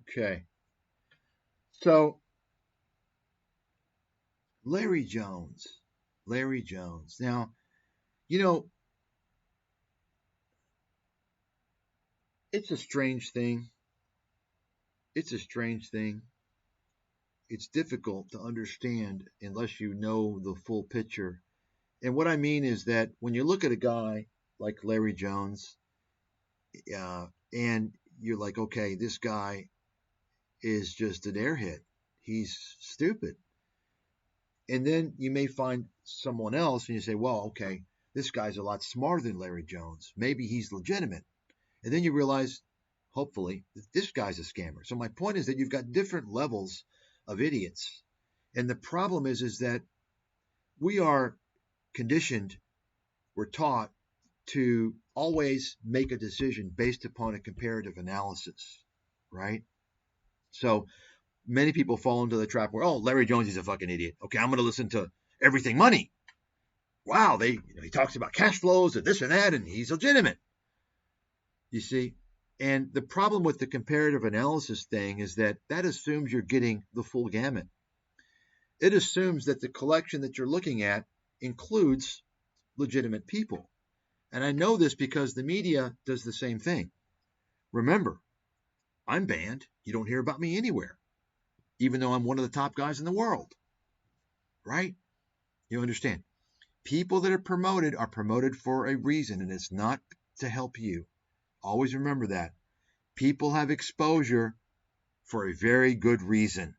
Okay. So Larry Jones. Larry Jones. Now, you know, it's a strange thing. It's a strange thing. It's difficult to understand unless you know the full picture. And what I mean is that when you look at a guy like Larry Jones, and you're like, okay, this guy is just an airhead. He's stupid. And then you may find someone else and you say, well, okay, this guy's a lot smarter than Larry Jones. Maybe he's legitimate. And then you realize, hopefully, that this guy's a scammer. So my point is that you've got different levels of idiots. And the problem is that we are conditioned, we're taught to always make a decision based upon a comparative analysis, right? So many people fall into the trap where, oh, Larry Jones is a fucking idiot. Okay, I'm going to listen to Everything Money. Wow, he talks about cash flows and this and that, and he's legitimate. You see? And the problem with the comparative analysis thing is that assumes you're getting the full gamut. It assumes that the collection that you're looking at includes legitimate people. And I know this because the media does the same thing. Remember, I'm banned. You don't hear about me anywhere, even though I'm one of the top guys in the world. Right? You understand? People that are promoted for a reason, and it's not to help you. Always remember that. People have exposure for a very good reason.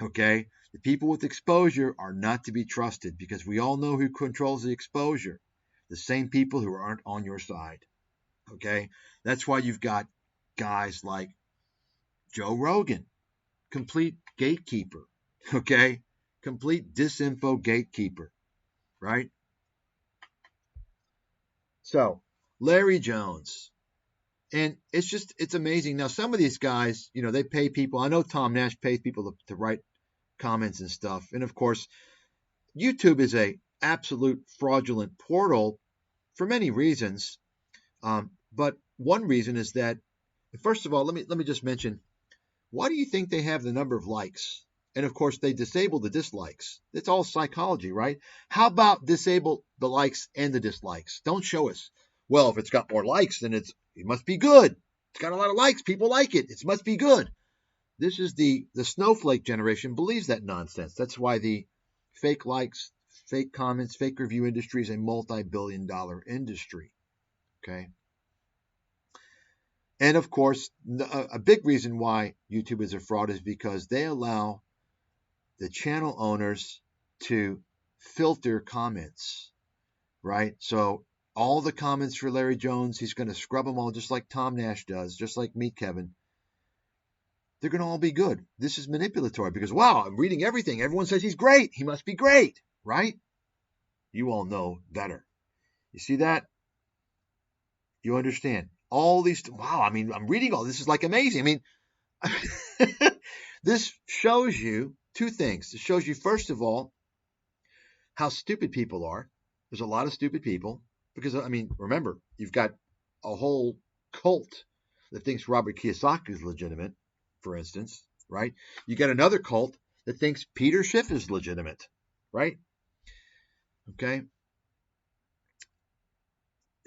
Okay? The people with exposure are not to be trusted because we all know who controls the exposure. The same people who aren't on your side. Okay? That's why you've got guys like Joe Rogan, complete gatekeeper. Okay? Complete disinfo gatekeeper. Right? So, Larry Jones. And it's amazing. Now, some of these guys, they pay people. I know Tom Nash pays people to write comments and stuff. And of course, YouTube is a absolute fraudulent portal for many reasons. But one reason is that, first of all, let me just mention, why do you think they have the number of likes? And of course, they disable the dislikes. It's all psychology, right? How about disable the likes and the dislikes? Don't show us. Well, if it's got more likes, then it must be good. It's got a lot of likes. People like it. It must be good. This is the snowflake generation believes that nonsense. That's why the fake likes, fake comments, fake review industry is a multi-billion-dollar industry. Okay. And of course, a big reason why YouTube is a fraud is because they allow the channel owners to filter comments, right? So all the comments for Larry Jones, he's going to scrub them all just like Tom Nash does, just like me, Kevin. They're going to all be good. This is manipulatory because, wow, I'm reading everything. Everyone says he's great. He must be great, right? You all know better. You see that? You understand? All these, wow, I mean, I'm reading all this is like amazing. I mean, this shows you two things. It shows you, first of all, how stupid people are. There's a lot of stupid people because, I mean, remember, you've got a whole cult that thinks Robert Kiyosaki is legitimate, for instance, right? You got another cult that thinks Peter Schiff is legitimate, right? Okay.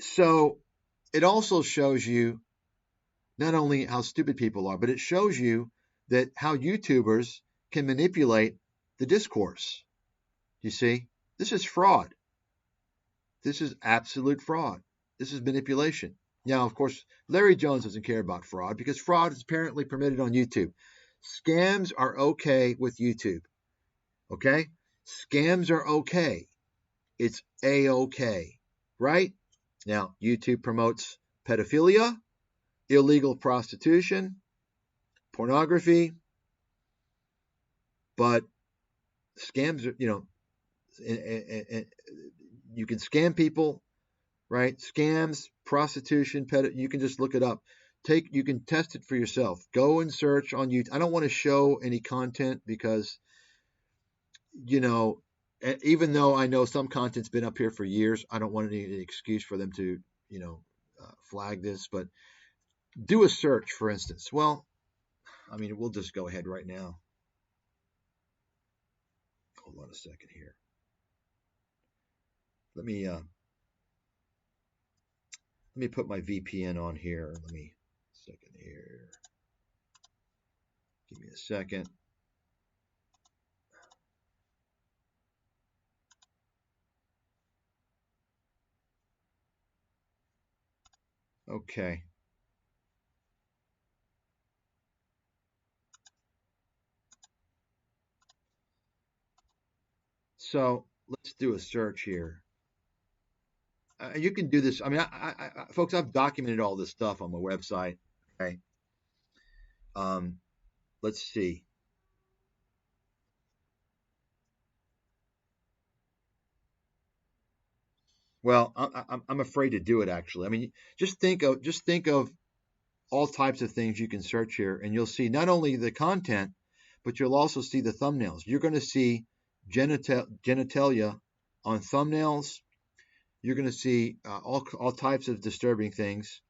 So it also shows you not only how stupid people are, but it shows you that how YouTubers can manipulate the discourse. You see, this is fraud. This is absolute fraud. This is manipulation. Now, of course, Larry Jones doesn't care about fraud because fraud is apparently permitted on YouTube. Scams are okay with YouTube. Okay? Scams are okay. It's A-okay. Right? Now, YouTube promotes pedophilia, illegal prostitution, pornography, but scams are, you can scam people, right? Scams, prostitution, you can just look it up. You can test it for yourself. Go and search on YouTube. I don't want to show any content because, even though I know some content's been up here for years, I don't want any excuse for them to, flag this, but do a search, for instance. Well, I mean, we'll just go ahead right now. Hold on a second here. Let me put my VPN on here. Let me second here. Give me a second. Okay. So let's do a search here. You can do this. I mean, folks, I've documented all this stuff on my website. Okay. Let's see. Well, I'm afraid to do it actually. I mean, just think of all types of things you can search here, and you'll see not only the content, but you'll also see the thumbnails. You're going to see genitalia on thumbnails. You're going to see all types of disturbing things.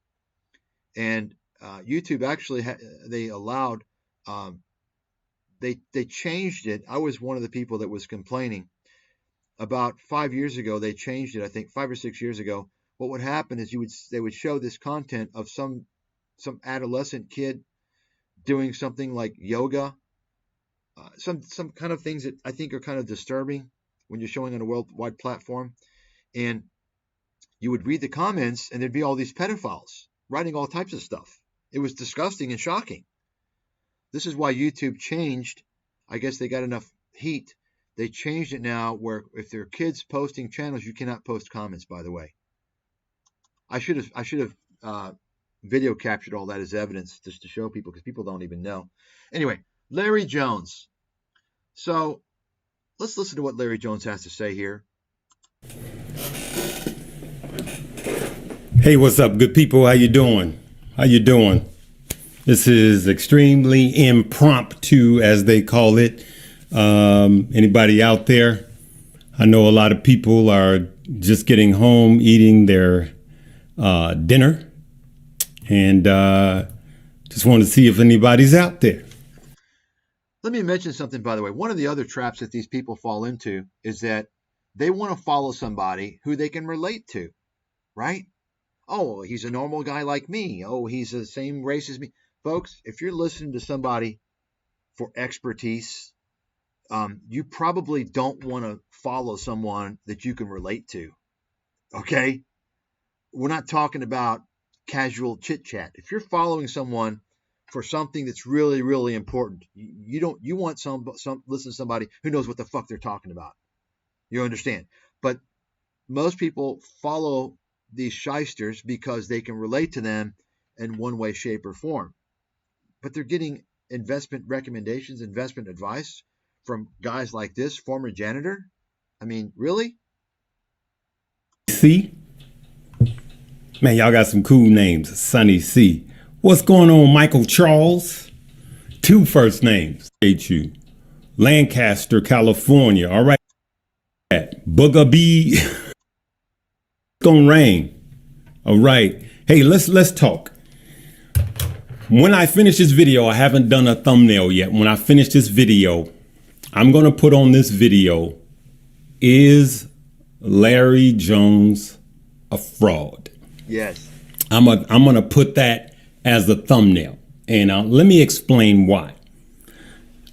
And YouTube actually they allowed they changed it. I was one of the people that was complaining. About 5 years ago, they changed it. I think 5 or 6 years ago. What would happen is they would show this content of some adolescent kid doing something like yoga, some kind of things that I think are kind of disturbing when you're showing on a worldwide platform. And you would read the comments, and there'd be all these pedophiles writing all types of stuff. It was disgusting and shocking. This is why YouTube changed. I guess they got enough heat. They changed it now where if there are kids posting channels, you cannot post comments, by the way. I should have video captured all that as evidence just to show people, because people don't even know. Anyway, Larry Jones. So let's listen to what Larry Jones has to say here. Hey, what's up, good people? How you doing? How you doing? This is extremely impromptu, as they call it. Anybody out there? I know a lot of people are just getting home, eating their dinner, and just want to see if anybody's out there. Let me mention something, by the way. One of the other traps that these people fall into is that they want to follow somebody who they can relate to, right? Oh, he's a normal guy like me. Oh, he's the same race as me. Folks, if you're listening to somebody for expertise, you probably don't want to follow someone that you can relate to, okay? We're not talking about casual chit-chat. If you're following someone for something that's really, really important, you want listen to somebody who knows what the fuck they're talking about. You understand? But most people follow these shysters because they can relate to them in one way, shape, or form. But they're getting investment recommendations, investment advice from guys like this, former janitor. I mean, really? C? Man, y'all got some cool names. Sonny C. What's going on, Michael Charles? 2 first names. Hate you. Lancaster, California. All right. Booger B. It's gonna rain. All right. Hey, let's talk. When I finish this video, I haven't done a thumbnail yet. When I finish this video, I'm going to put on this video, is Larry Jones a fraud? Yes. I'm going to put that as the thumbnail. And let me explain why.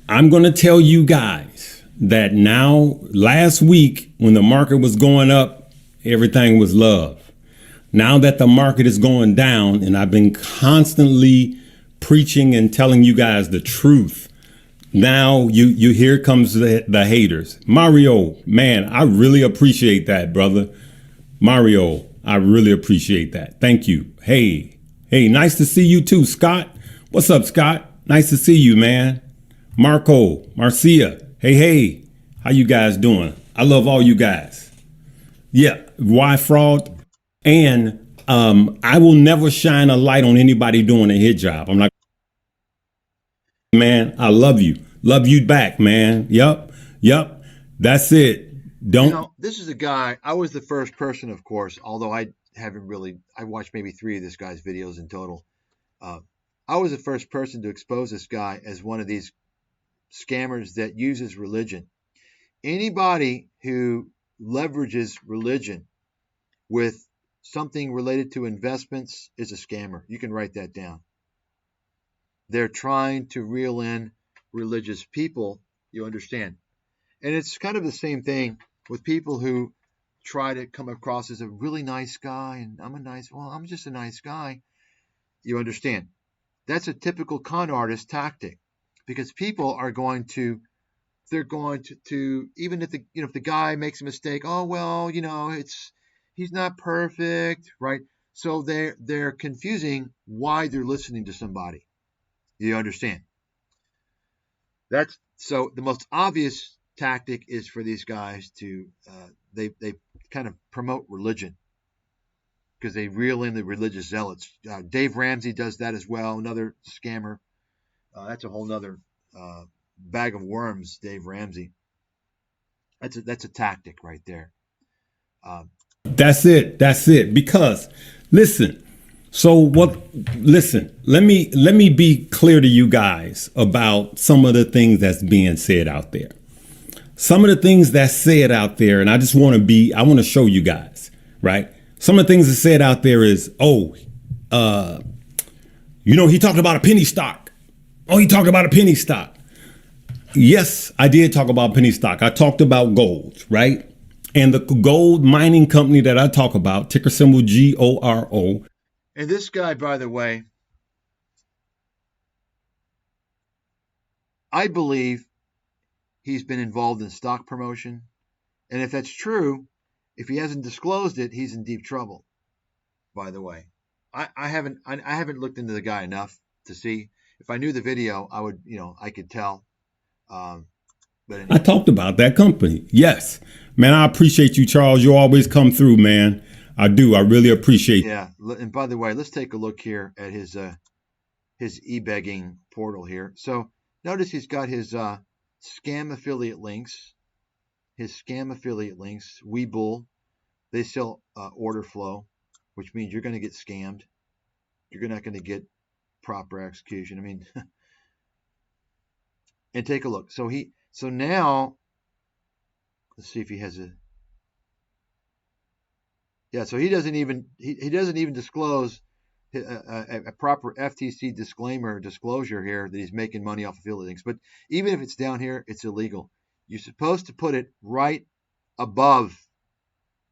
I'm going to tell you guys that now, last week, when the market was going up, everything was love. Now that the market is going down, and I've been constantly preaching and telling you guys the truth, now you here comes the haters. Mario, man, I really appreciate that, brother. Mario, I really appreciate that. Thank you. Hey, nice to see you too, Scott. What's up, Scott? Nice to see you, man. Marco, Marcia, hey, how you guys doing? I love all you guys. Yeah, why fraud? And I will never shine a light on anybody doing a hit job. I'm like, man, I love you. Love you back, man. Yup. That's it. This is a guy, I was the first person, of course, although I watched maybe 3 of this guy's videos in total. I was the first person to expose this guy as one of these scammers that uses religion. Anybody who leverages religion with something related to investments is a scammer. You can write that down. They're trying to reel in religious people, you understand. And it's kind of the same thing with people who try to come across as a really nice guy, and I'm just a nice guy. You understand. That's a typical con artist tactic, because people are going to, they're going to even if if the guy makes a mistake, oh well, he's not perfect, right? So they're confusing why they're listening to somebody. You understand? That's so the most obvious tactic is for these guys to they kind of promote religion because they reel in the religious zealots. Dave Ramsey does that as well, another scammer. That's a whole nother bag of worms, Dave Ramsey. That's a tactic right there. That's it. That's it. Because listen, so what listen, let me be clear to you guys about some of the things that's being said out there. Some of the things that's said out there, and I want to show you guys, right? Some of the things that's said out there is, he talked about a penny stock. Oh, he talked about a penny stock. Yes, I did talk about penny stock. I talked about gold, right? And the gold mining company that I talk about, ticker symbol GORO. And this guy, by the way, I believe he's been involved in stock promotion. And if that's true, if he hasn't disclosed it, he's in deep trouble. By the way, I haven't looked into the guy enough to see. If I knew the video, I would, I could tell. But anyway. I talked about that company. Yes, man. I appreciate you, Charles. You always come through, man. I do. I really appreciate. Yeah. And by the way, let's take a look here at his e-begging portal here. So notice he's got his scam affiliate links. Webull. They sell order flow, which means you're going to get scammed. You're not going to get proper execution. I mean, and take a look. So now, let's see if he has a. Yeah, so he doesn't even disclose a proper FTC disclosure here that he's making money off affiliate links. But even if it's down here, it's illegal. You're supposed to put it right above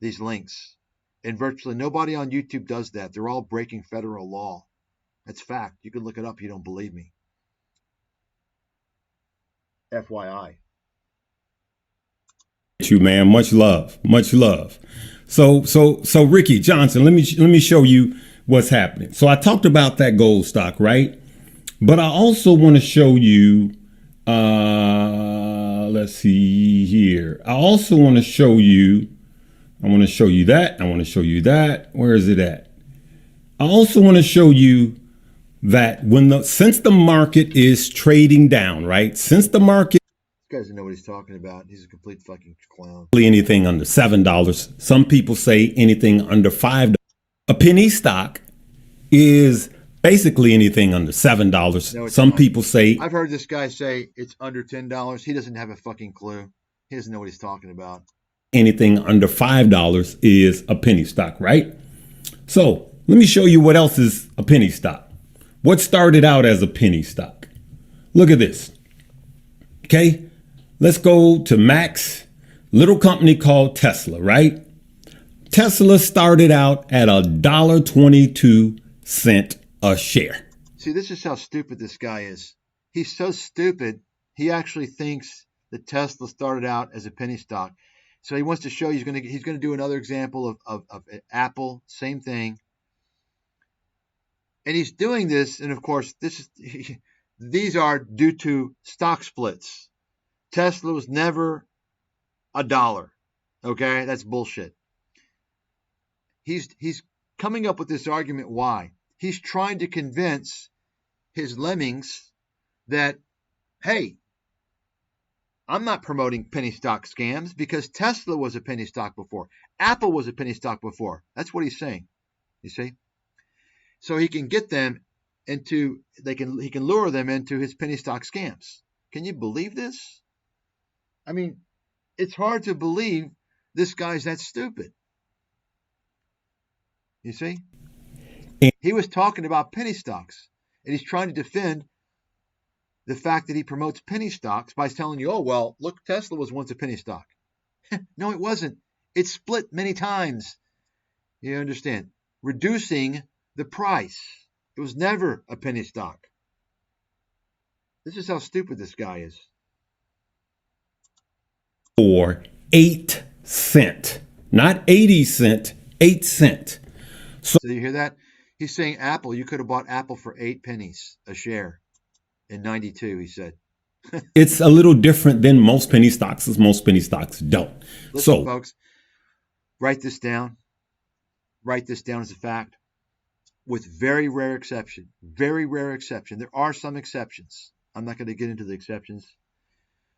these links. And virtually nobody on YouTube does that. They're all breaking federal law. That's fact. You can look it up. You don't believe me. FYI. You, man. Much love. Much love. So Ricky Johnson, let me show you what's happening. So I talked about that gold stock, right? But I also want to show you, let's see here. I also want to show you, I want to show you that. I want to show you that. Where is it at? I also want to show you that since the market is trading down, right? Since the market, this guy doesn't know what he's talking about. He's a complete fucking clown. Anything under $7. Some people say anything under $5. A penny stock is basically anything under $7. No, some people say. I've heard this guy say it's under $10. He doesn't have a fucking clue. He doesn't know what he's talking about. Anything under $5 is a penny stock, right? So let me show you what else is a penny stock. What started out as a penny stock? Look at this. Okay. Let's go to Max, little company called Tesla, right? Tesla started out at $1.22 a share. See, this is how stupid this guy is. He's so stupid, he actually thinks that Tesla started out as a penny stock. So he wants to show you he's gonna do another example of Apple, same thing. And he's doing this, and of course, these are due to stock splits. Tesla was never $1. Okay, that's bullshit. He's coming up with this argument. Why? He's trying to convince his lemmings that, hey, I'm not promoting penny stock scams because Tesla was a penny stock before. Apple was a penny stock before. That's what he's saying. You see? So he can get them he can lure them into his penny stock scams. Can you believe this? I mean, it's hard to believe this guy's that stupid. You see? He was talking about penny stocks, and he's trying to defend the fact that he promotes penny stocks by telling you, oh, well, look, Tesla was once a penny stock. No, it wasn't. It split many times. You understand? Reducing the price. It was never a penny stock. This is how stupid this guy is. For 8 cents, not 80 cents, 8 cents. So you hear that? He's saying Apple, you could have bought Apple for 8 pennies a share in 92, he said. It's a little different than most penny stocks, as most penny stocks don't. Listen, folks, write this down. Write this down as a fact. With very rare exception, there are some exceptions. I'm not going to get into the exceptions,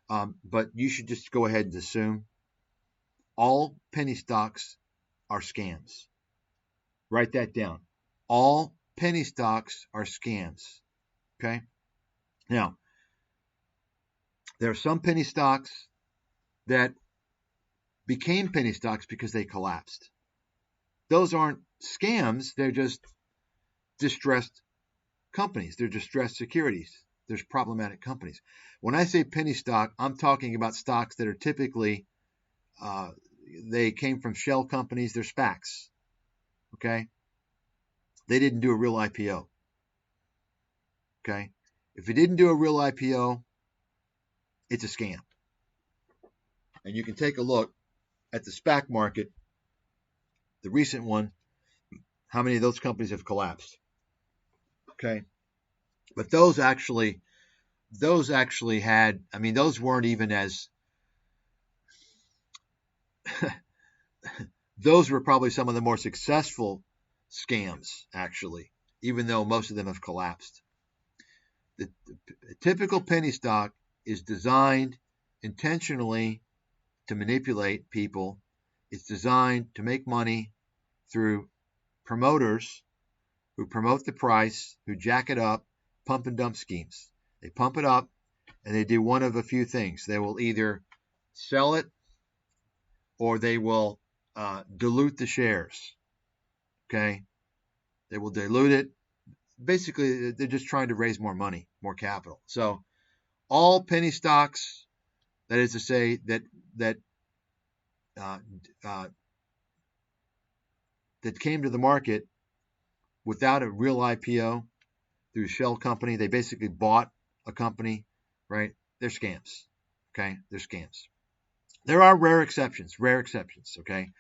but you should just go ahead and assume all penny stocks are scams. Write that down. All penny stocks are scams. Okay? Now, there are some penny stocks that became penny stocks because they collapsed. Those aren't scams. They're just distressed companies. They're distressed securities. There's problematic companies. When I say penny stock, I'm talking about stocks that are typically, they came from shell companies. They're SPACs. Okay? They didn't do a real IPO. Okay? If it didn't do a real IPO, it's a scam. And you can take a look at the SPAC market, the recent one, how many of those companies have collapsed. Okay? But those actually had, I mean, those weren't even as, those were probably some of the more successful scams, actually, even though most of them have collapsed. The typical penny stock is designed intentionally to manipulate people. It's designed to make money through promoters who promote the price, who jack it up, pump and dump schemes. They pump it up, and they do one of a few things. They will either sell it or they will dilute the shares. Okay? They will dilute it. Basically, they're just trying to raise more money, more capital. So all penny stocks, that is to say, that came to the market without a real IPO through a shell company, they basically bought a company, right? They're scams. Okay? They're scams. There are rare exceptions, okay?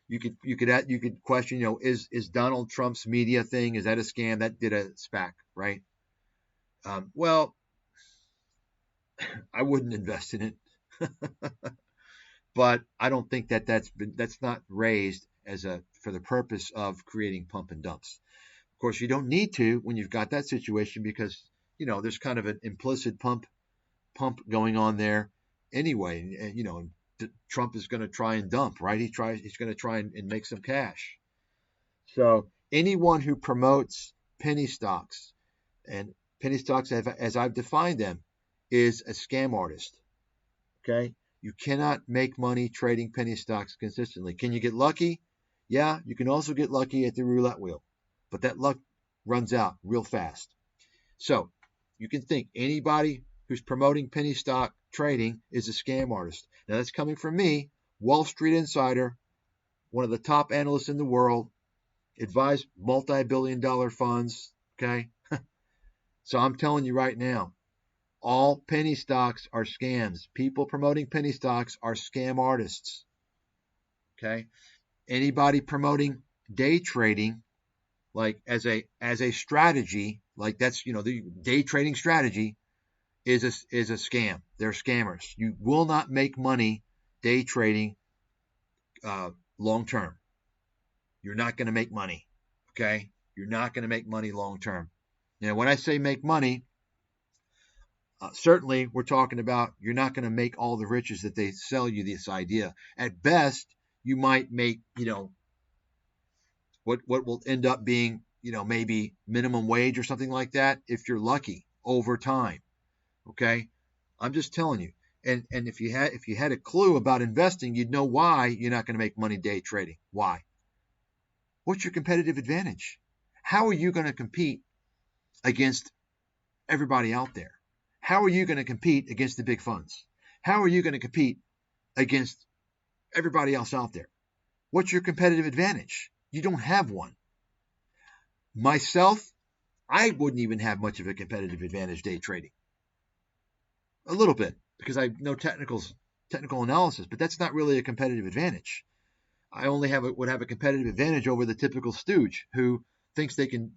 You could question, is Donald Trump's media thing, is that a scam? That did a SPAC, right? Well, I wouldn't invest in it. But I don't think that's not raised for the purpose of creating pump and dumps. Of course, you don't need to when you've got that situation because, there's kind of an implicit pump going on there anyway. And, Trump is going to try and dump, right? He's going to try and make some cash. So anyone who promotes penny stocks, and penny stocks as I've defined them, is a scam artist. Okay? You cannot make money trading penny stocks consistently. Can you get lucky? Yeah, you can also get lucky at the roulette wheel, but that luck runs out real fast. So you can think anybody who's promoting penny stock trading is a scam artist. Now that's coming from me, Wall Street Insider, one of the top analysts in the world, advised multi-billion-dollar funds. Okay, so I'm telling you right now, all penny stocks are scams. People promoting penny stocks are scam artists. Okay? Anybody promoting day trading, like as a strategy, like that's the day trading strategy, is a scam. They're scammers. You will not make money day trading long term. You're not going to make money. Okay? You're not going to make money long term. Now, when I say make money, certainly we're talking about you're not going to make all the riches that they sell you this idea. At best, you might make, what will end up being, maybe minimum wage or something like that, if you're lucky, over time. Okay, I'm just telling you. And if you had a clue about investing, you'd know why you're not going to make money day trading. Why? What's your competitive advantage? How are you going to compete against everybody out there? How are you going to compete against the big funds? How are you going to compete against everybody else out there? What's your competitive advantage? You don't have one. Myself, I wouldn't even have much of a competitive advantage day trading. A little bit, because I know technical analysis, but that's not really a competitive advantage. I only would have a competitive advantage over the typical stooge who thinks they can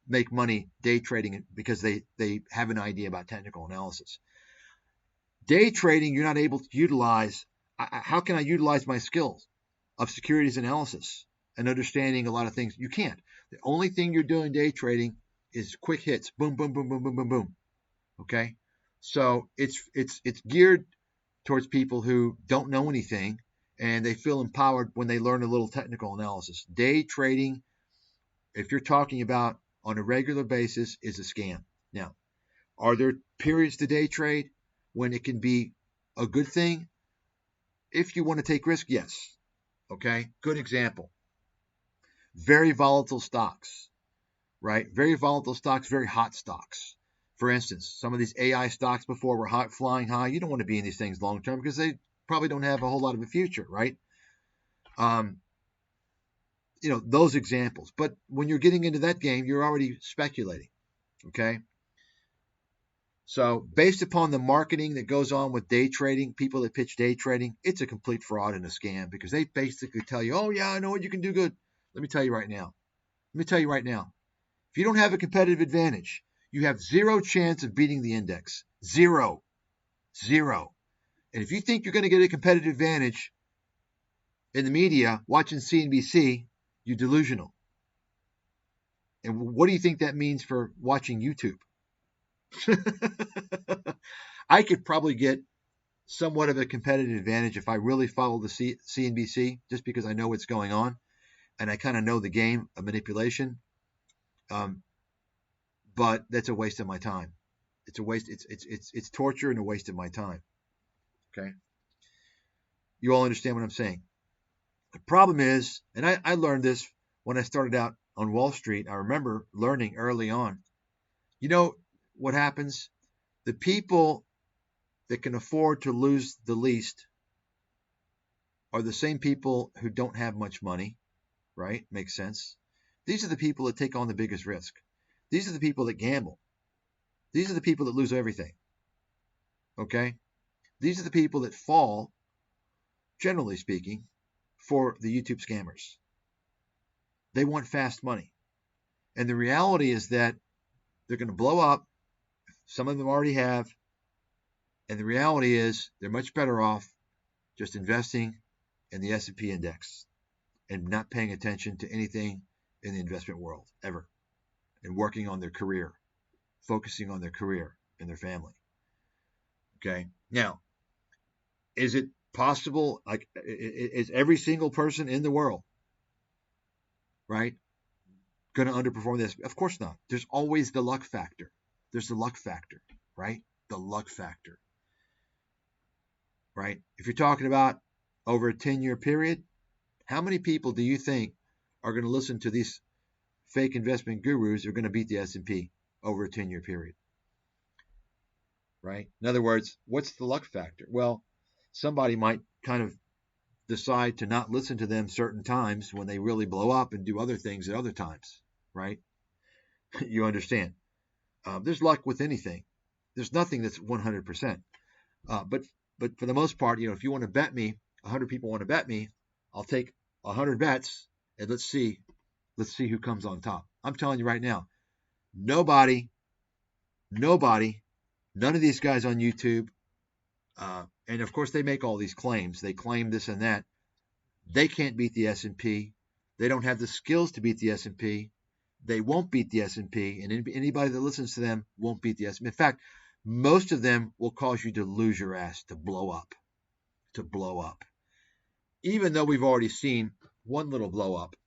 make money day trading because they have an idea about technical analysis. Day trading, you're not able to utilize. How can I utilize my skills of securities analysis and understanding a lot of things? You can't. The only thing you're doing day trading is quick hits. Boom, boom, boom, boom, boom, boom, boom. Okay? So it's geared towards people who don't know anything and they feel empowered when they learn a little technical analysis. Day trading, if you're talking about on a regular basis, is a scam. Now, are there periods to day trade when it can be a good thing? If you want to take risk, yes. Okay, good example. Very volatile stocks, right? Very volatile stocks, very hot stocks. For instance, some of these AI stocks before were hot, flying high. You don't want to be in these things long term because they probably don't have a whole lot of a future, right? Those examples. But when you're getting into that game, you're already speculating, okay? So based upon the marketing that goes on with day trading, people that pitch day trading, it's a complete fraud and a scam because they basically tell you, oh, yeah, I know what you can do good. Let me tell you right now. If you don't have a competitive advantage, you have zero chance of beating the index. Zero. And if you think you're going to get a competitive advantage in the media watching CNBC, you're delusional. And what do you think that means for watching YouTube? I could probably get somewhat of a competitive advantage if I really follow the CNBC, just because I know what's going on and I kind of know the game of manipulation. But that's a waste of my time. It's a waste. It's torture and a waste of my time. Okay. You all understand what I'm saying? The problem is, and I learned this when I started out on Wall Street. I remember learning early on. You know what happens? The people that can afford to lose the least are the same people who don't have much money, right? Makes sense. These are the people that take on the biggest risk. These are the people that gamble. These are the people that lose everything. Okay? These are the people that fall, generally speaking, for the YouTube scammers. They want fast money. And the reality is that they're going to blow up. Some of them already have. And the reality is they're much better off just investing in the S&P index and not paying attention to anything in the investment world ever, and working on their career, focusing on their career and their family. Okay. Now, is it possible? Like, is every single person in the world, right, going to underperform this? Of course not. There's always the luck factor. There's the luck factor, right? The luck factor, right? If you're talking about over a 10-year period, how many people do you think are going to listen to these fake investment gurus who are going to beat the S&P over a 10-year period? Right? In other words, what's the luck factor? Well, somebody might kind of decide to not listen to them certain times when they really blow up and do other things at other times, right? You understand? There's luck with anything. There's nothing that's 100%. But for the most part, if you want to bet me, 100 people want to bet me, I'll take 100 bets and let's see who comes on top. I'm telling you right now, nobody, none of these guys on YouTube, and of course they make all these claims. They claim this and that. They can't beat the S&P. They don't have the skills to beat the S&P. They won't beat the S&P, and anybody that listens to them won't beat the S&P. In fact, most of them will cause you to lose your ass, to blow up. Even though we've already seen one little blow up,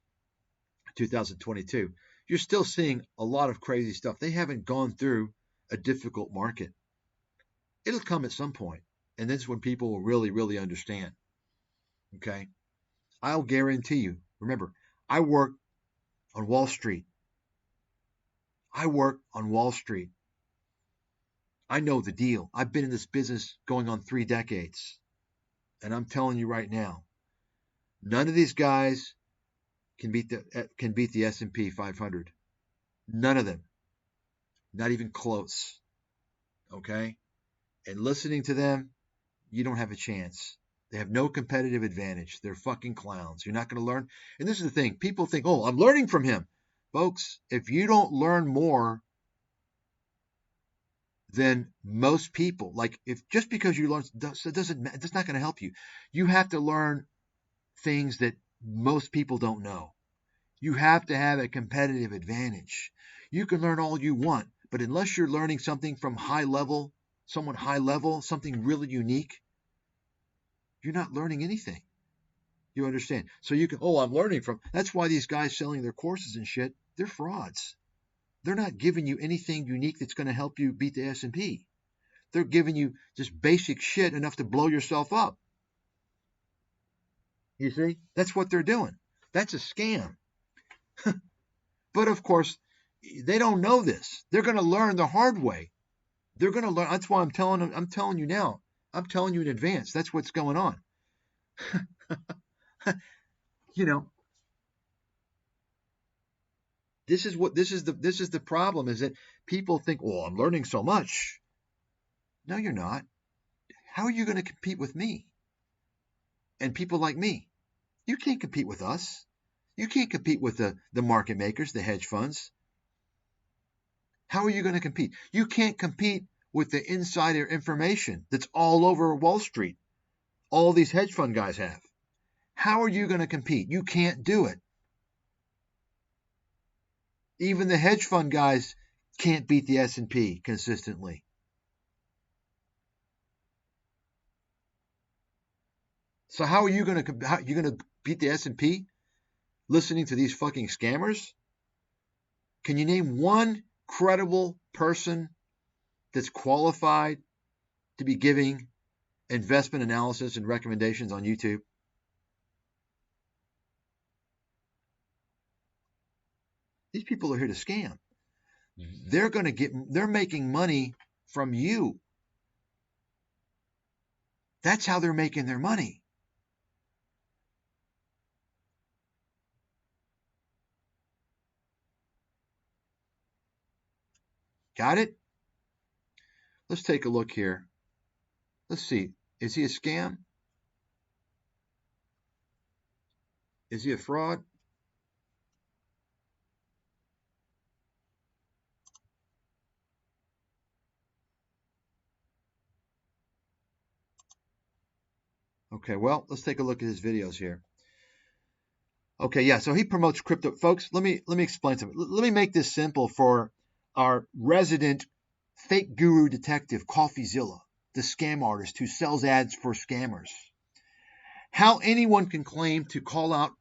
2022. you're still seeing a lot of crazy stuff. They haven't gone through a difficult market. It'll come at some point, and that's when people will really, really understand. Okay? I'll guarantee you. Remember, I work on Wall Street. I work on Wall Street. I know the deal. I've been in this business going on 3 decades. And I'm telling you right now, none of these guys can beat the S&P 500. None of them. Not even close. Okay? And listening to them, you don't have a chance. They have no competitive advantage. They're fucking clowns. You're not going to learn. And this is the thing. People think, oh, I'm learning from him. Folks, if you don't learn more than most people, like if just because you learn, it's not going to help you. You have to learn things that most people don't know. You have to have a competitive advantage. You can learn all you want, but unless you're learning something from someone high level, something really unique, you're not learning anything. You understand? So you can, I'm learning from, that's why these guys selling their courses and shit, they're frauds. They're not giving you anything unique that's going to help you beat the S&P. They're giving you just basic shit enough to blow yourself up. You see? That's what they're doing. That's a scam. But of course, they don't know this. They're going to learn the hard way. They're going to learn. That's why I'm telling you now. I'm telling you in advance. That's what's going on. This is the problem, is that people think, I'm learning so much. No, you're not. How are you going to compete with me and people like me? You can't compete with us. You can't compete with the market makers, the hedge funds. How are you going to compete? You can't compete with the insider information that's all over Wall Street. All these hedge fund guys have. How are you going to compete? You can't do it. Even the hedge fund guys can't beat the S&P consistently. So how are you going to beat the S&P listening to these fucking scammers? Can you name one credible person that's qualified to be giving investment analysis and recommendations on YouTube? These people are here to scam. They're making money from you. That's how they're making their money. Got it? Let's take a look here. Let's see. Is he a scam? Is he a fraud? Okay, well, let's take a look at his videos here. Okay, yeah, so he promotes crypto. Folks, let me explain something. Let me make this simple for our resident fake guru detective, CoffeeZilla, the scam artist who sells ads for scammers. How anyone can claim to call out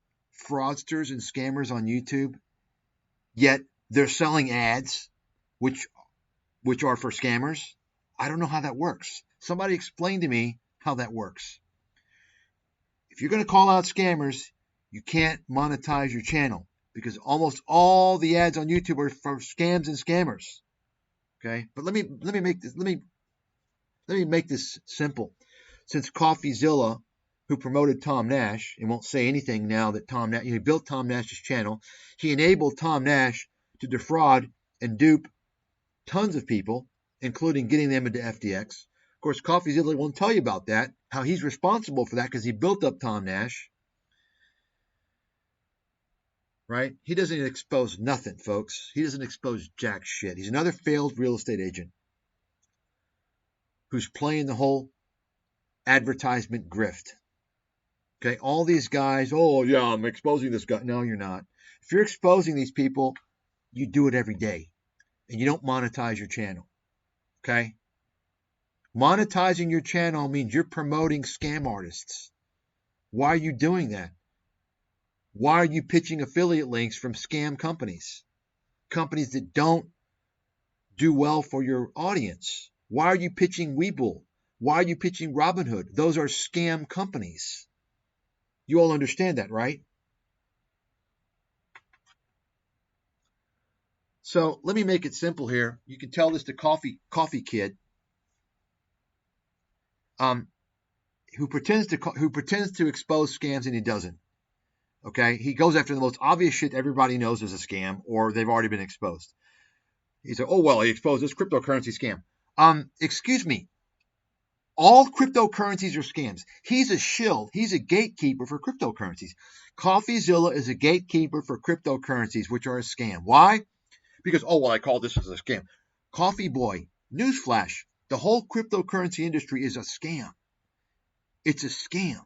fraudsters and scammers on YouTube, yet they're selling ads which are for scammers? I don't know how that works. Somebody explain to me how that works. If you're going to call out scammers, you can't monetize your channel because almost all the ads on YouTube are for scams and scammers. Okay, but let me make this simple. Since CoffeeZilla, who promoted Tom Nash and won't say anything now that Tom Nash, he built Tom Nash's channel, he enabled Tom Nash to defraud and dupe tons of people, including getting them into FTX. Of course, CoffeeZilla won't tell you about that, how he's responsible for that because he built up Tom Nash. Right? He doesn't expose nothing, folks. He doesn't expose jack shit. He's another failed real estate agent who's playing the whole advertisement grift. Okay, all these guys, I'm exposing this guy. No, you're not. If you're exposing these people, you do it every day, and you don't monetize your channel. Okay? Monetizing your channel means you're promoting scam artists. Why are you doing that? Why are you pitching affiliate links from scam companies? companies that don't do well for your audience. Why are you pitching Webull? Why are you pitching Robinhood? Those are scam companies. You all understand that, right? So let me make it simple here. You can tell this to Coffee Kid, who pretends to expose scams and he doesn't. Okay, he goes after the most obvious shit everybody knows is a scam, or they've already been exposed. He said, "Oh well, he exposed this cryptocurrency scam." Excuse me. All cryptocurrencies are scams. He's a shill. He's a gatekeeper for cryptocurrencies. CoffeeZilla is a gatekeeper for cryptocurrencies, which are a scam. Why? Because, oh, well, I call this as a scam. Coffee Boy, newsflash, the whole cryptocurrency industry is a scam. It's a scam.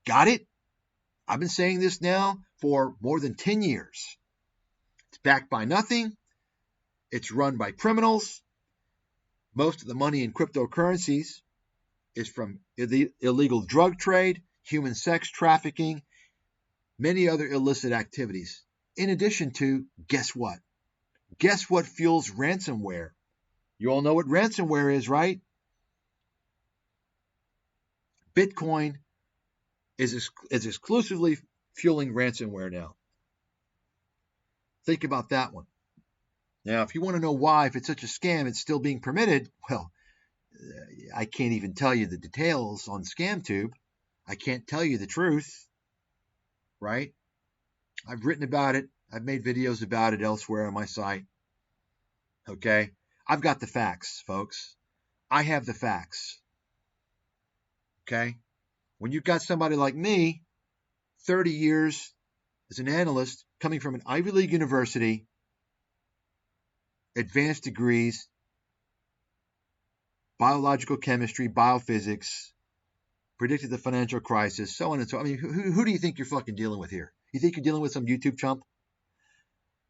Got it? I've been saying this now for more than 10 years. It's backed by nothing. It's run by criminals. Most of the money in cryptocurrencies is from the illegal drug trade, human sex trafficking, many other illicit activities. In addition to, guess what? Guess what fuels ransomware? You all know what ransomware is, right? Bitcoin is exclusively fueling ransomware now. Think about that one. Now, if you want to know why, if it's such a scam, it's still being permitted, well, I can't even tell you the details on ScamTube. I can't tell you the truth, right? I've written about it. I've made videos about it elsewhere on my site. Okay? I've got the facts, folks. I have the facts. Okay? When you've got somebody like me, 30 years as an analyst, coming from an Ivy League university, advanced degrees, biological chemistry, biophysics, predicted the financial crisis, so on and so on. I mean, who do you think you're fucking dealing with here? You think you're dealing with some YouTube chump?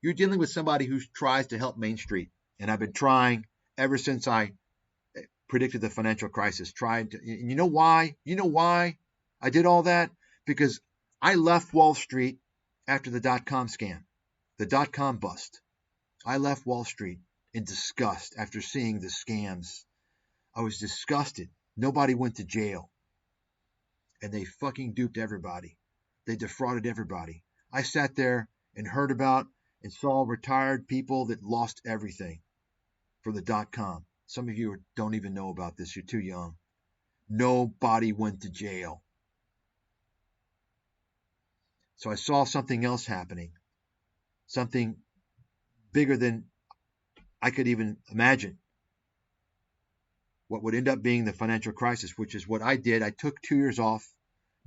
You're dealing with somebody who tries to help Main Street. And I've been trying ever since I predicted the financial crisis. And you know why? You know why I did all that? Because I left Wall Street after the dot-com scam, the dot-com bust. I left Wall Street in disgust after seeing the scams. I was disgusted. Nobody went to jail. And they fucking duped everybody. They defrauded everybody. I sat there and heard about and saw retired people that lost everything for the dot-com. Some of you don't even know about this. You're too young. Nobody went to jail. So I saw something else happening. Something bigger than I could even imagine. What would end up being the financial crisis, which is what I did. I took 2 years off,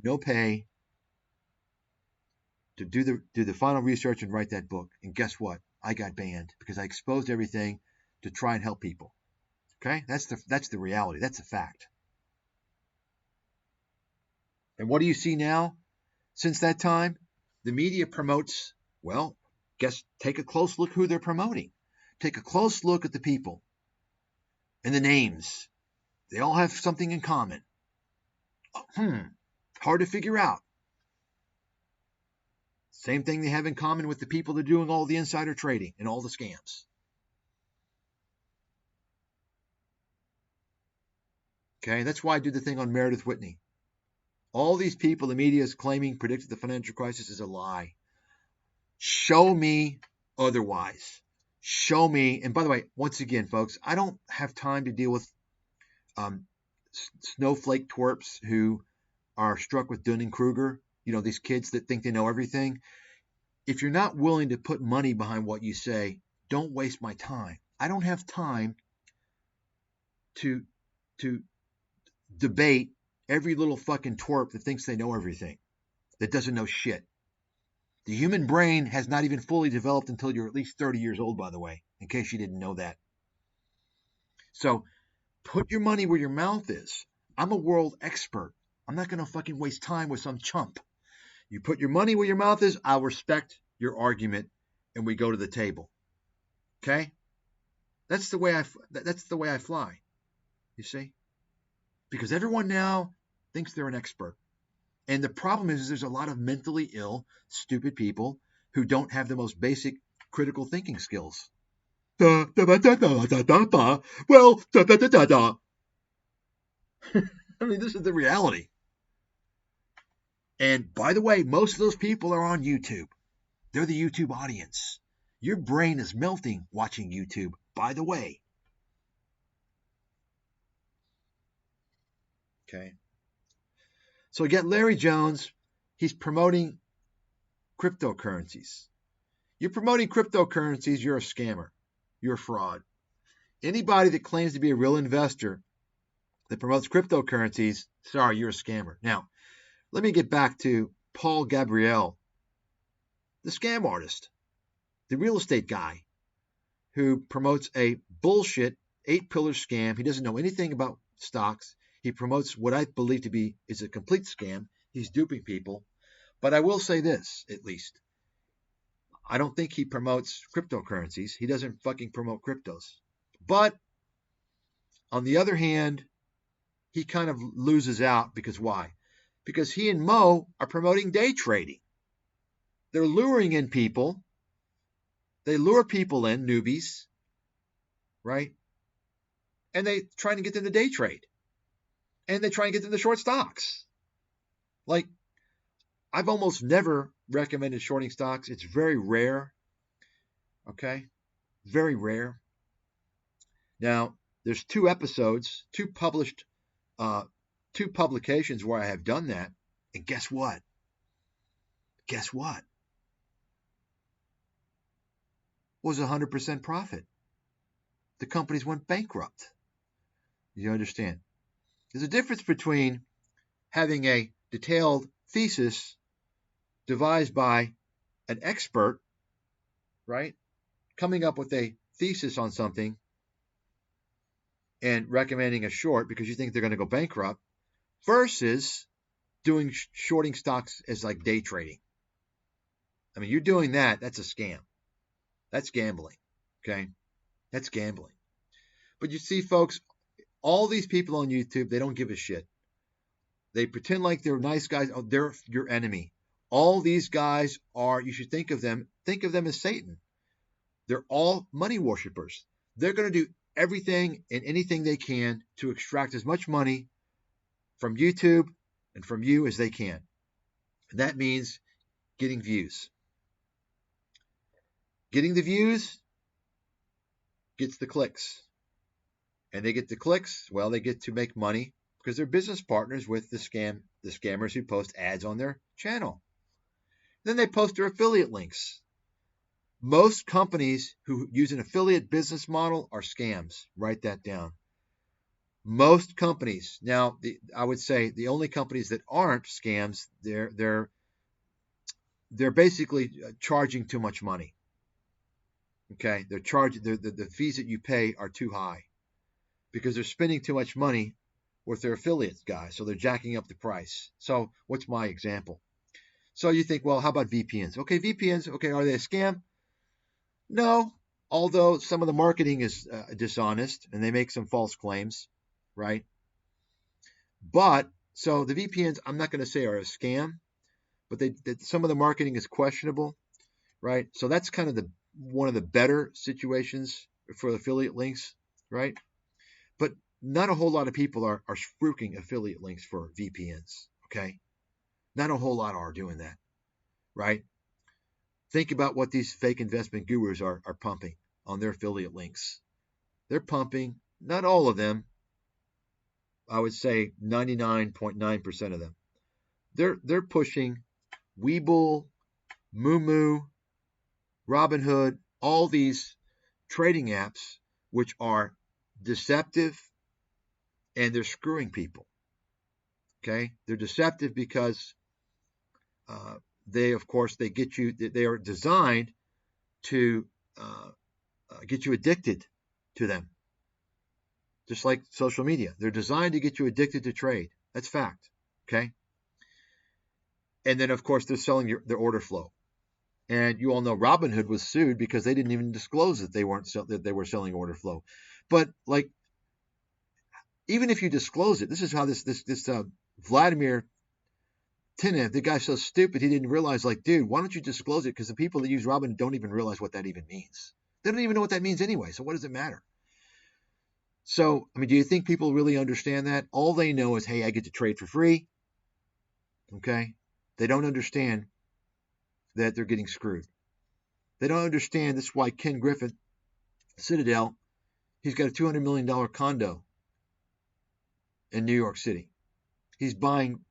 no pay, to do the final research and write that book. And guess what? I got banned because I exposed everything to try and help people. Okay? That's the reality. That's a fact. And what do you see now? Since that time, the media promotes, well, take a close look who they're promoting. Take a close look at the people and the names. They all have something in common. Hard to figure out. Same thing they have in common with the people that are doing all the insider trading and all the scams. Okay, that's why I did the thing on Meredith Whitney. All these people the media is claiming predicted the financial crisis is a lie. Show me otherwise. Show me, and by the way, once again, folks, I don't have time to deal with snowflake twerps who are struck with Dunning-Kruger, these kids that think they know everything. If you're not willing to put money behind what you say, don't waste my time. I don't have time to debate every little fucking twerp that thinks they know everything, that doesn't know shit. The human brain has not even fully developed until you're at least 30 years old, by the way, in case you didn't know that. So put your money where your mouth is. I'm a world expert. I'm not going to fucking waste time with some chump. You put your money where your mouth is, I'll respect your argument, and we go to the table. Okay? That's the way I fly. You see? Because everyone now thinks they're an expert. And the problem is there's a lot of mentally ill, stupid people who don't have the most basic critical thinking skills. Well, I mean, this is the reality. And by the way, most of those people are on YouTube. They're the YouTube audience. Your brain is melting watching YouTube, by the way. Okay. So you get Larry Jones. He's promoting cryptocurrencies. You're promoting cryptocurrencies, you're a scammer. You're a fraud. Anybody that claims to be a real investor that promotes cryptocurrencies, sorry, you're a scammer. Now, let me get back to Paul Gabriel, the scam artist, the real estate guy who promotes a bullshit 8-pillar scam. He doesn't know anything about stocks. He promotes what I believe to be is a complete scam. He's duping people. But I will say this, at least. I don't think he promotes cryptocurrencies. He doesn't fucking promote cryptos. But on the other hand, he kind of loses out because why? Because he and Mo are promoting day trading. They're luring in people. They lure people in, newbies, right? And they try to get them to day trade. And they try and get them to short stocks. Like, I've almost never recommended shorting stocks. It's very rare. Okay? Very rare. Now, there's 2 episodes, 2 published, 2 publications where I have done that. And guess what? Guess what? Was 100% profit. The companies went bankrupt. You understand? There's a difference between having a detailed thesis devised by an expert, right? Coming up with a thesis on something and recommending a short because you think they're going to go bankrupt versus doing shorting stocks as like day trading. I mean, you're doing that. That's a scam. That's gambling. Okay. That's gambling. But you see, folks, all these people on YouTube, they don't give a shit. They pretend like they're nice guys. Oh, they're your enemy. All these guys are, you should think of them as Satan. They're all money worshippers. They're going to do everything and anything they can to extract as much money from YouTube and from you as they can. And that means getting views. Getting the views gets the clicks. And they get the clicks, well, they get to make money because they're business partners with the scammers who post ads on their channel. Then they post their affiliate links. Most companies who use an affiliate business model are scams. Write that down. Most companies. Now, I would say the only companies that aren't scams, they're basically charging too much money. Okay, they're charging the fees that you pay are too high because they're spending too much money with their affiliate guys, so they're jacking up the price. So what's my example? So you think, well, how about VPNs? Okay, VPNs, okay, are they a scam? No, although some of the marketing is dishonest and they make some false claims, right? But, so the VPNs, I'm not going to say are a scam, but some of the marketing is questionable, right? So that's kind of one of the better situations for affiliate links, right? But not a whole lot of people are spruiking affiliate links for VPNs, okay? Not a whole lot are doing that, right? Think about what these fake investment gurus are pumping on their affiliate links. They're pumping, not all of them, I would say 99.9% of them. They're pushing Webull, Moomoo, Robinhood, all these trading apps which are deceptive and they're screwing people. Okay, they're deceptive because they get you. They are designed to get you addicted to them, just like social media. They're designed to get you addicted to trade. That's fact. Okay, and then of course they're selling their order flow. And you all know Robinhood was sued because they didn't even disclose that they were selling order flow. But like, even if you disclose it, this is how this Vladimir If the guy's so stupid, he didn't realize, like, dude, why don't you disclose it? Because the people that use Robinhood don't even realize what that even means. They don't even know what that means anyway. So what does it matter? So, I mean, do you think people really understand that? All they know is, hey, I get to trade for free. Okay? They don't understand that they're getting screwed. They don't understand. This is why Ken Griffin, Citadel, he's got a $200 million condo in New York City. He's buying,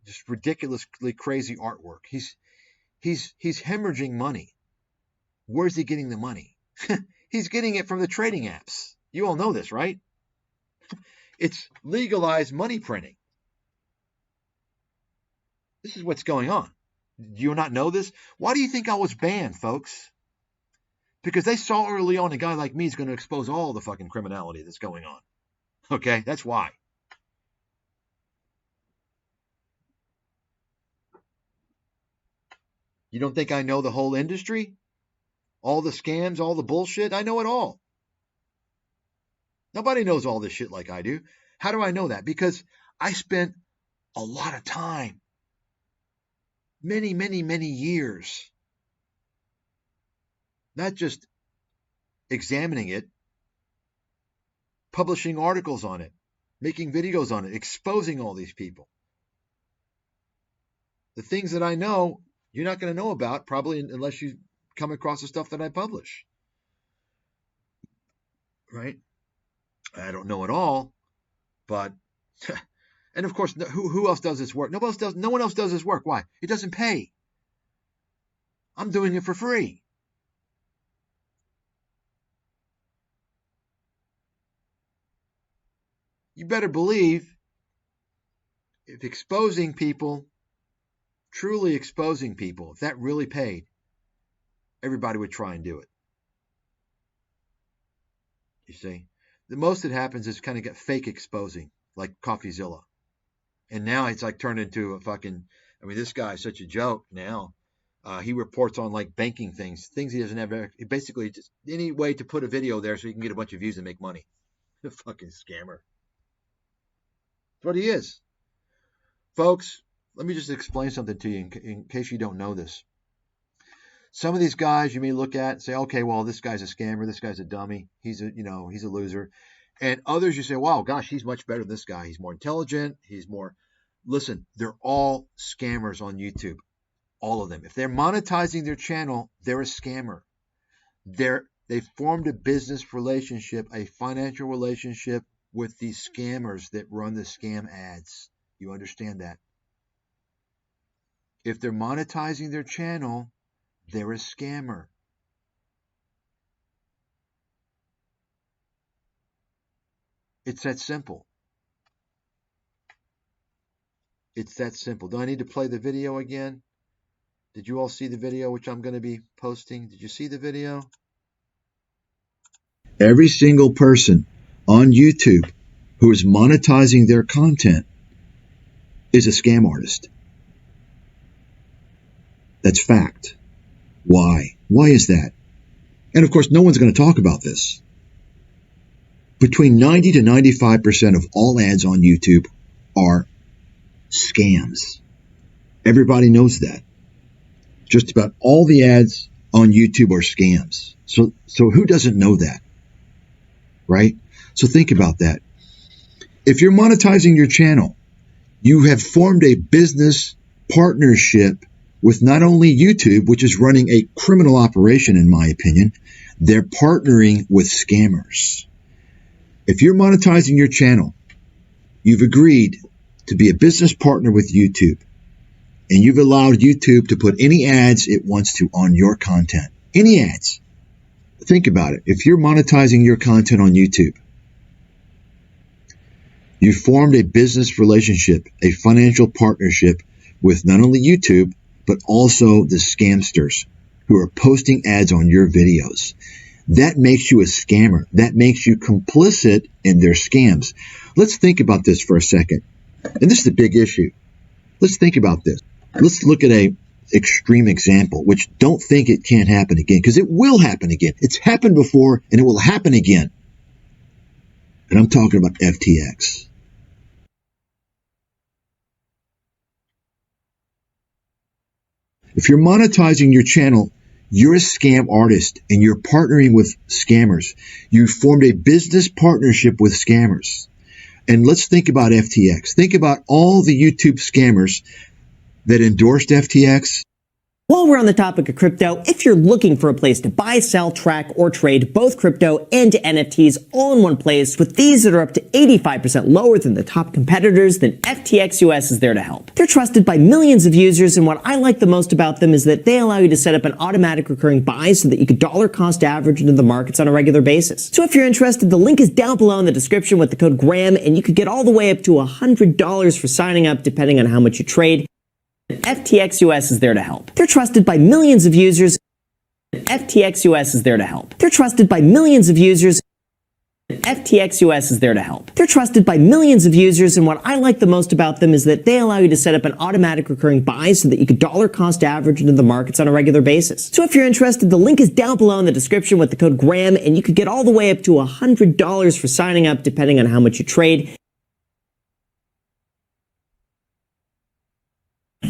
just ridiculously crazy artwork. He's hemorrhaging money. Where's he getting the money? He's getting it from the trading apps. You all know this, right? It's legalized money printing. This is what's going on. Do you not know this? Why do you think I was banned, folks? Because they saw early on a guy like me is going to expose all the fucking criminality that's going on. Okay, that's why. You don't think I know the whole industry? All the scams, all the bullshit? I know it all. Nobody knows all this shit like I do. How do I know that? Because I spent a lot of time, many, many, many years, not just examining it, publishing articles on it, making videos on it, exposing all these people. The things that I know, you're not going to know about probably unless you come across the stuff that I publish. Right? I don't know it all, but and of course, who else does this work? No one else does this work. Why? It doesn't pay. I'm doing it for free. You better believe if exposing people, truly exposing people, if that really paid, everybody would try and do it. You see? The most that happens is kind of get fake exposing, like CoffeeZilla. And now it's like turned into a fucking, I mean, this guy is such a joke now. He reports on like banking things he doesn't have. Basically, just any way to put a video there so he can get a bunch of views and make money. A fucking scammer. That's what he is. Folks, let me just explain something to you in case you don't know this. Some of these guys you may look at and say, okay, well, this guy's a scammer. This guy's a dummy. He's a loser. And others you say, wow, gosh, he's much better than this guy. He's more intelligent. Listen, they're all scammers on YouTube. All of them. If they're monetizing their channel, they're a scammer. They formed a business relationship, a financial relationship with these scammers that run the scam ads. You understand that? If they're monetizing their channel, they're a scammer. It's that simple. It's that simple. Do I need to play the video again? Did you all see the video which I'm going to be posting? Did you see the video? Every single person on YouTube who is monetizing their content is a scam artist. That's fact. Why? Why is that? And of course, no one's going to talk about this. Between 90 to 95% of all ads on YouTube are scams. Everybody knows that. Just about all the ads on YouTube are scams. So who doesn't know that? Right? So think about that. If you're monetizing your channel, you have formed a business partnership with not only YouTube, which is running a criminal operation, in my opinion, they're partnering with scammers. If you're monetizing your channel, you've agreed to be a business partner with YouTube, and you've allowed YouTube to put any ads it wants to on your content. Any ads. Think about it. If you're monetizing your content on YouTube, you formed a business relationship, a financial partnership with not only YouTube, but also the scamsters who are posting ads on your videos. That makes you a scammer. That makes you complicit in their scams. Let's think about this for a second. And this is a big issue. Let's think about this. Let's look at an extreme example, which don't think it can't happen again, because it will happen again. It's happened before, and it will happen again. And I'm talking about FTX. If you're monetizing your channel, you're a scam artist and you're partnering with scammers. You formed a business partnership with scammers. And let's think about FTX. Think about all the YouTube scammers that endorsed FTX. While we're on the topic of crypto, if you're looking for a place to buy, sell, track, or trade both crypto and NFTs all in one place with fees that are up to 85% lower than the top competitors, then FTX US is there to help. They're trusted by millions of users, and what I like the most about them is that they allow you to set up an automatic recurring buy so that you can dollar cost average into the markets on a regular basis. So if you're interested, the link is down below in the description with the code GRAHAM, and you could get all the way up to $100 for signing up depending on how much you trade. FTX US is there to help. They're trusted by millions of users. FTX US is there to help. They're trusted by millions of users. FTX US is there to help. They're trusted by millions of users, and what I like the most about them is that they allow you to set up an automatic recurring buy so that you can dollar cost average into the markets on a regular basis. So if you're interested, the link is down below in the description with the code GRAHAM, and you could get all the way up to $100 for signing up depending on how much you trade.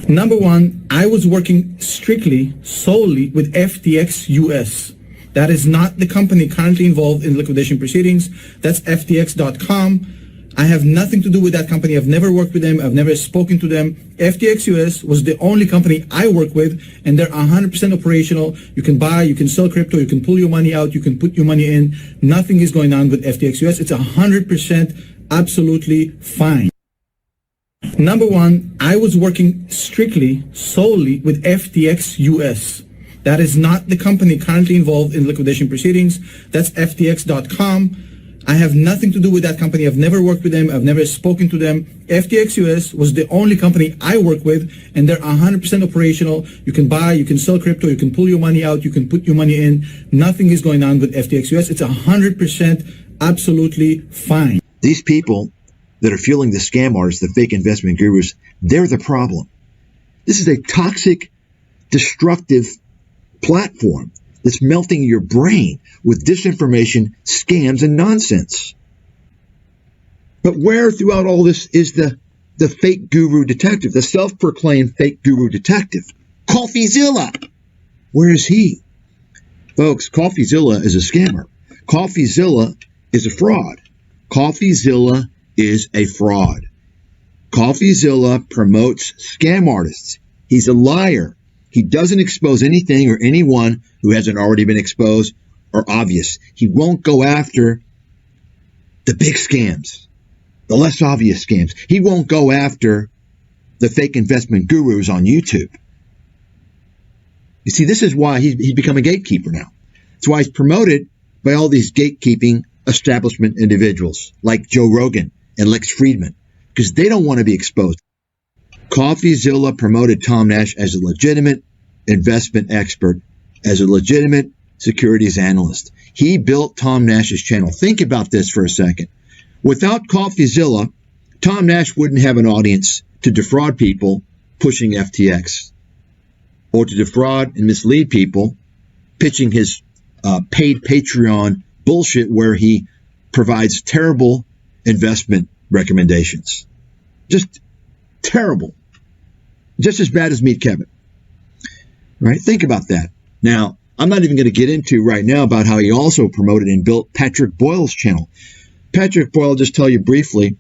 Number one, I was working solely with FTX US. That is not the company currently involved in liquidation proceedings. That's FTX.com. I have nothing to do with that company. I've never worked with them. I've never spoken to them. FTX US was the only company I work with, and they're 100% operational. You can buy, you can sell crypto, you can pull your money out, you can put your money in. Nothing is going on with FTX US. It's 100% absolutely fine. Number one, I was working solely with FTX US. That is not the company currently involved in liquidation proceedings. That's FTX.com. I have nothing to do with that company. I've never worked with them. I've never spoken to them. FTX US was the only company I work with, and they're 100% operational. You can buy, you can sell crypto, you can pull your money out, you can put your money in. Nothing is going on with FTX US. It's 100% absolutely fine. These people that are fueling the scam artists, the fake investment gurus, they're the problem. This is a toxic, destructive platform that's melting your brain with disinformation, scams, and nonsense. But where throughout all this is the fake guru detective, the self-proclaimed fake guru detective? CoffeeZilla. Where is he? Folks, CoffeeZilla is a scammer. CoffeeZilla is a fraud. CoffeeZilla is a fraud. CoffeeZilla promotes scam artists. He's a liar. He doesn't expose anything or anyone who hasn't already been exposed or obvious. He won't go after the big scams, the less obvious scams. He won't go after the fake investment gurus on YouTube. You see, this is why he's become a gatekeeper now. That's why he's promoted by all these gatekeeping establishment individuals like Joe Rogan and Lex Friedman, because they don't want to be exposed. CoffeeZilla promoted Tom Nash as a legitimate investment expert, as a legitimate securities analyst. He built Tom Nash's channel. Think about this for a second. Without CoffeeZilla, Tom Nash wouldn't have an audience to defraud people pushing FTX, or to defraud and mislead people pitching his paid Patreon bullshit where he provides terrible investment recommendations. Just terrible. Just as bad as Meet Kevin. Right? Think about that. Now, I'm not even going to get into right now about how he also promoted and built Patrick Boyle's channel. Patrick Boyle, just tell you briefly,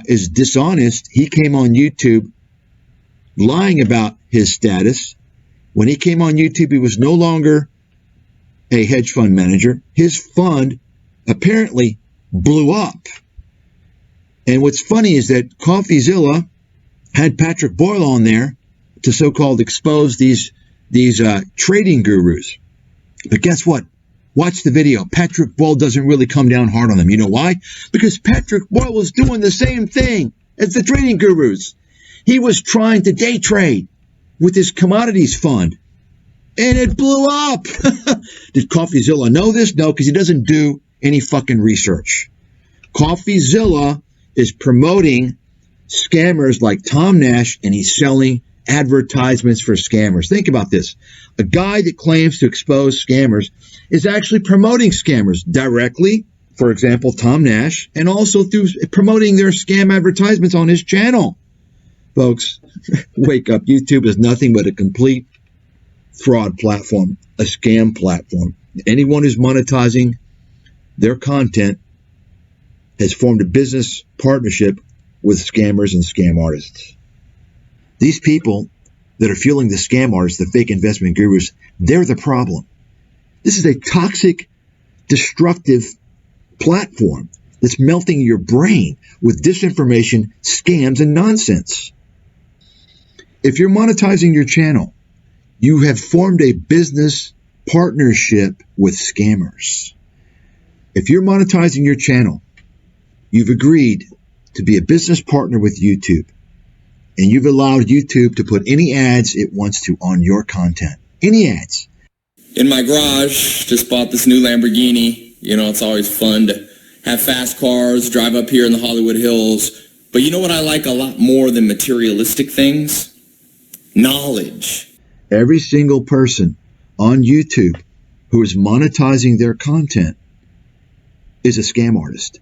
is dishonest. He came on YouTube lying about his status. When he came on YouTube, he was no longer a hedge fund manager. His fund apparently blew up. And what's funny is that CoffeeZilla had Patrick Boyle on there to so-called expose these trading gurus. But guess what? Watch the video. Patrick Boyle doesn't really come down hard on them. You know why? Because Patrick Boyle was doing the same thing as the trading gurus. He was trying to day trade with his commodities fund, and it blew up. Did CoffeeZilla know this? No, because he doesn't do any fucking research. CoffeeZilla is promoting scammers like Tom Nash, and he's selling advertisements for scammers. Think about this. A guy that claims to expose scammers is actually promoting scammers directly, for example, Tom Nash, and also through promoting their scam advertisements on his channel. Folks, wake up. YouTube is nothing but a complete fraud platform, a scam platform. Anyone who's monetizing their content has formed a business partnership with scammers and scam artists. These people that are fueling the scam artists, the fake investment gurus, they're the problem. This is a toxic, destructive platform that's melting your brain with disinformation, scams, and nonsense. If you're monetizing your channel, you have formed a business partnership with scammers. If you're monetizing your channel, you've agreed to be a business partner with YouTube, and you've allowed YouTube to put any ads it wants to on your content. Any ads. In my garage, just bought this new Lamborghini. You know, it's always fun to have fast cars, drive up here in the Hollywood Hills. But you know what I like a lot more than materialistic things? Knowledge. Every single person on YouTube who is monetizing their content is a scam artist.